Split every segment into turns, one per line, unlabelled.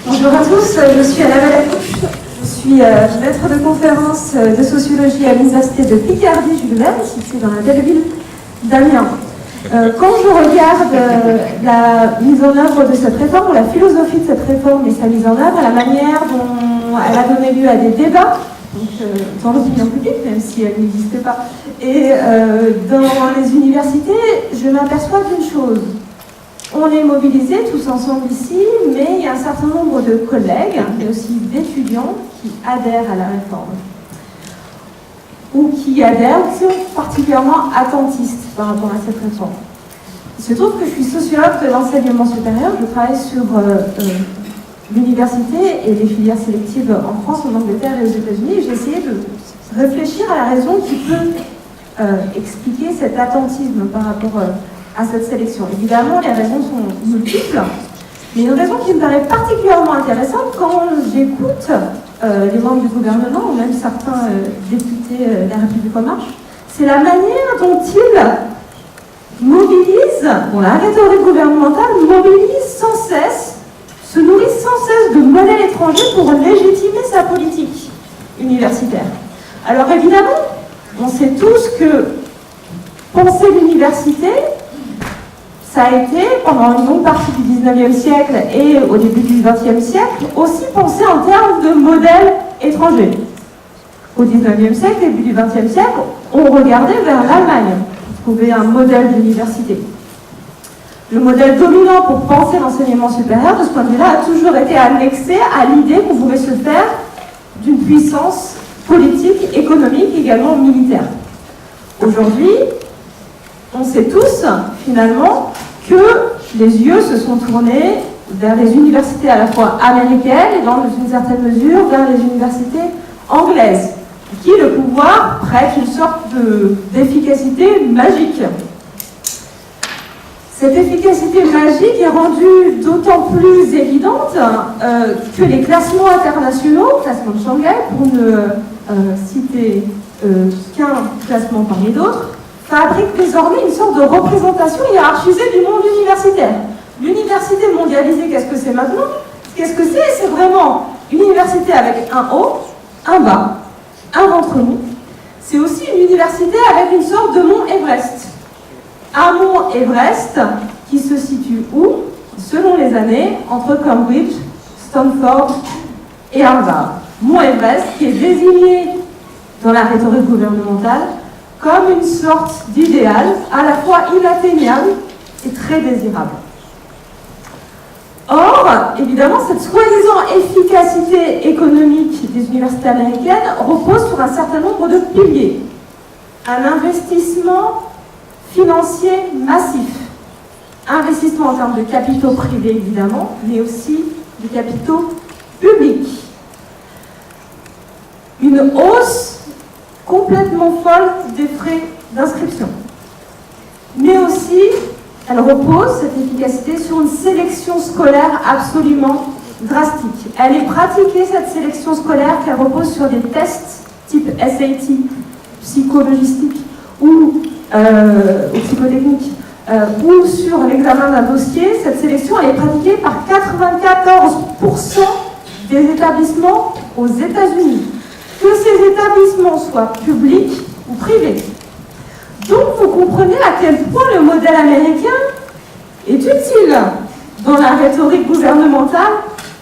Bonjour à tous, je suis Anna Valacouche, je suis maître de conférence de sociologie à l'université de Picardie-Jules-Verne, située dans la belle ville d'Amiens. Quand je regarde la mise en œuvre de cette réforme, ou la philosophie de cette réforme et sa mise en œuvre, la manière dont elle a donné lieu à des débats, donc, dans l'opinion publique, même si elle n'existait pas, et dans les universités, je m'aperçois d'une chose. On est mobilisés tous ensemble ici, mais il y a un certain nombre de collègues, mais aussi d'étudiants qui adhèrent à la réforme. Ou qui adhèrent, ou qui sont particulièrement attentistes par rapport à cette réforme. Il se trouve que je suis sociologue de l'enseignement supérieur, je travaille sur l'université et les filières sélectives en France, en Angleterre et aux États-Unis. J'ai essayé de réfléchir à la raison qui peut expliquer cet attentisme par rapport à cette sélection. Évidemment, les raisons sont multiples, mais une raison qui me paraît particulièrement intéressante quand j'écoute les membres du gouvernement, ou même certains députés de la République en marche, c'est la manière dont ils mobilisent, la rhétorique gouvernementale mobilise sans cesse, se nourrit sans cesse de modèles étrangers pour légitimer sa politique universitaire. Alors évidemment, on sait tous que penser l'université, ça a été, pendant une longue partie du 19e siècle et au début du 20e siècle, aussi pensé en termes de modèles étrangers. Au 19e siècle, début du 20e siècle, on regardait vers l'Allemagne pour trouver un modèle d'université. Le modèle dominant pour penser l'enseignement supérieur, de ce point de vue-là, a toujours été annexé à l'idée qu'on pouvait se faire d'une puissance politique, économique, également militaire. Aujourd'hui, on sait tous, finalement, que les yeux se sont tournés vers les universités à la fois américaines et, dans une certaine mesure, vers les universités anglaises, qui, le pouvoir, prête une sorte d'efficacité magique. Cette efficacité magique est rendue d'autant plus évidente que les classements internationaux, classement de Shanghai, pour ne citer qu'un classement parmi d'autres, fabrique désormais une sorte de représentation hiérarchisée du monde universitaire. L'université mondialisée, qu'est-ce que c'est maintenant? Qu'est-ce que c'est? C'est vraiment une université avec un haut, un bas, un ventre nu. C'est aussi une université avec une sorte de mont Everest. Un mont Everest qui se situe où? Selon les années, entre Cambridge, Stanford et Harvard. Mont Everest qui est désigné dans la rhétorique gouvernementale comme une sorte d'idéal à la fois inatteignable et très désirable. Or, évidemment, cette soi-disant efficacité économique des universités américaines repose sur un certain nombre de piliers. Un investissement financier massif. Investissement en termes de capitaux privés, évidemment, mais aussi de capitaux publics. Une hausse complètement folle des frais d'inscription. Mais aussi, elle repose, cette efficacité, sur une sélection scolaire absolument drastique. Elle est pratiquée, cette sélection scolaire, qu'elle repose sur des tests type SAT, psychologistique ou psychotechnique, ou sur l'examen d'un dossier. Cette sélection, elle est pratiquée par 94% des établissements aux États-Unis. Que ces établissements soient publics ou privés. Donc vous comprenez à quel point le modèle américain est utile dans la rhétorique gouvernementale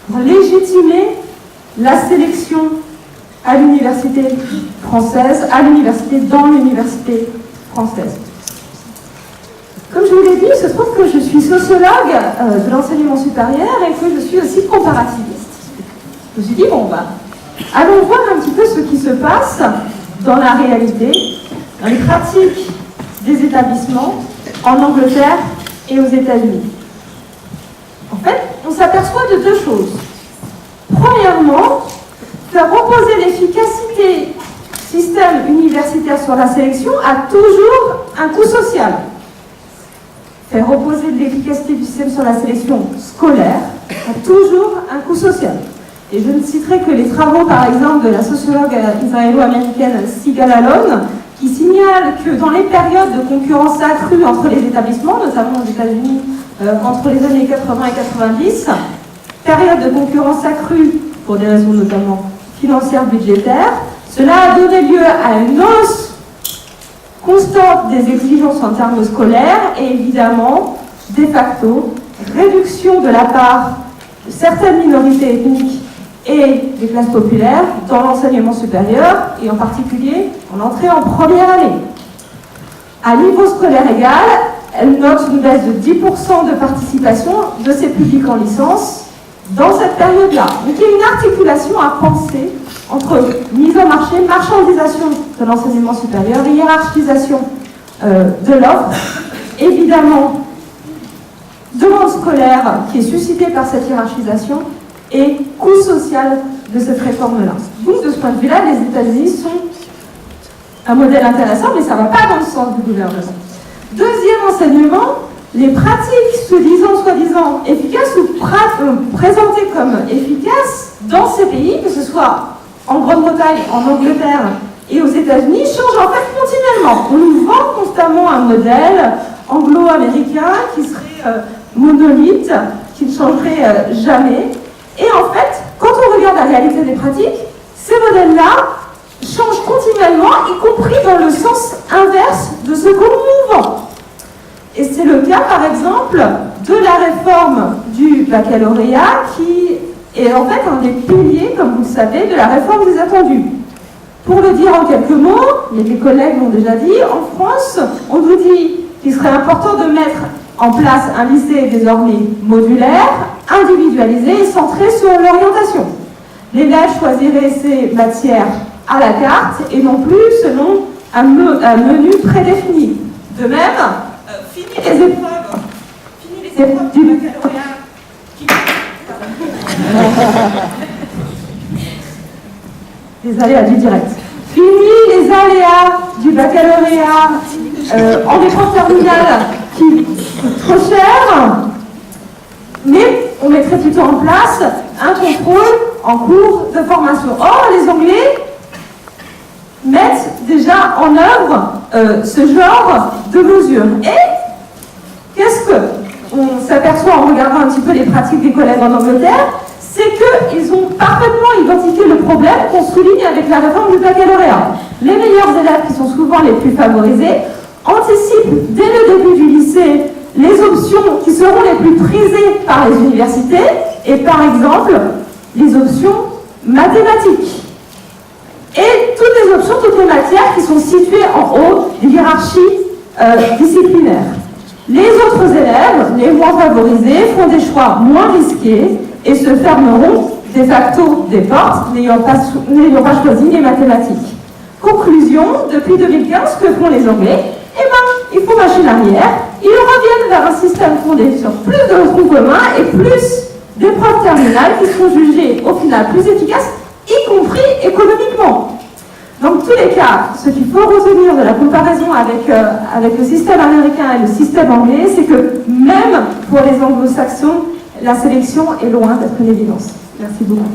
pour légitimer la sélection à l'université française, dans l'université française. Comme je vous l'ai dit, il se trouve que je suis sociologue de l'enseignement supérieur et que je suis aussi comparativiste. Je me suis dit, allons voir un petit peu ce qui se passe dans la réalité, dans les pratiques des établissements en Angleterre et aux États-Unis. En fait, on s'aperçoit de deux choses. Premièrement, faire reposer l'efficacité du système universitaire sur la sélection a toujours un coût social. Faire reposer l'efficacité du système sur la sélection scolaire a toujours un coût social. Et je ne citerai que les travaux, par exemple, de la sociologue israélo-américaine Sigal Alon, qui signale que dans les périodes de concurrence accrue entre les établissements, notamment aux États-Unis entre les années 80 et 90, période de concurrence accrue, pour des raisons notamment financières, budgétaires, cela a donné lieu à une hausse constante des exigences en termes scolaires et évidemment, de facto, réduction de la part de certaines minorités ethniques et des classes populaires dans l'enseignement supérieur et en particulier en entrée en première année. À niveau scolaire égal, elle note une baisse de 10% de participation de ces publics en licence dans cette période-là. Donc il y a une articulation à penser entre mise en marché, marchandisation de l'enseignement supérieur, hiérarchisation de l'offre, évidemment demande scolaire qui est suscitée par cette hiérarchisation et coût social de cette réforme-là. Donc de ce point de vue-là, les États-Unis sont un modèle intéressant, mais ça ne va pas dans le sens du gouvernement. Deuxième enseignement, les pratiques soi-disant efficaces ou présentées comme efficaces dans ces pays, que ce soit en Grande-Bretagne, en Angleterre et aux États-Unis, changent en fait continuellement. On nous vend constamment un modèle anglo-américain qui serait monolithe, qui ne changerait jamais. Et en fait, quand on regarde la réalité des pratiques, ces modèles-là changent continuellement, y compris dans le sens inverse de ce qu'on nous vend. Et c'est le cas, par exemple, de la réforme du baccalauréat, qui est en fait un des piliers, comme vous le savez, de la réforme des attendus. Pour le dire en quelques mots, mais les collègues l'ont déjà dit, en France, on nous dit qu'il serait important de mettre en place un lycée désormais modulaire, individualisé et centré sur l'orientation. L'élève choisirait ses matières à la carte et non plus selon un menu prédéfini. De même, fini les épreuves du baccalauréat. Les aléas du direct. Fini les aléas du baccalauréat en épreuve terminale qui coûtent trop cher, mais on mettrait plutôt en place un contrôle en cours de formation. Or, les Anglais mettent déjà en œuvre ce genre de mesures. Et qu'est-ce qu'on s'aperçoit en regardant un petit peu les pratiques des collègues en Angleterre? C'est qu'ils ont parfaitement identifié le problème qu'on souligne avec la réforme du baccalauréat. Les meilleurs élèves, qui sont souvent les plus favorisés, anticipent dès le début du lycée les options qui seront les plus prisées par les universités et par exemple les options mathématiques. Et toutes les options, toutes les matières qui sont situées en haut des hiérarchies disciplinaires. Les autres élèves, les moins favorisés, font des choix moins risqués et se fermeront de facto des portes n'ayant pas choisi les mathématiques. Conclusion, depuis 2015, que font les Anglais? Eh bien, il faut machine arrière. Ils reviennent vers un système fondé sur plus de troncs communs et plus d'épreuves terminales qui sont jugées au final plus efficaces, y compris économiquement. Dans tous les cas, ce qu'il faut retenir de la comparaison avec le système américain et le système anglais, c'est que même pour les anglo-saxons, la sélection est loin d'être une évidence. Merci beaucoup.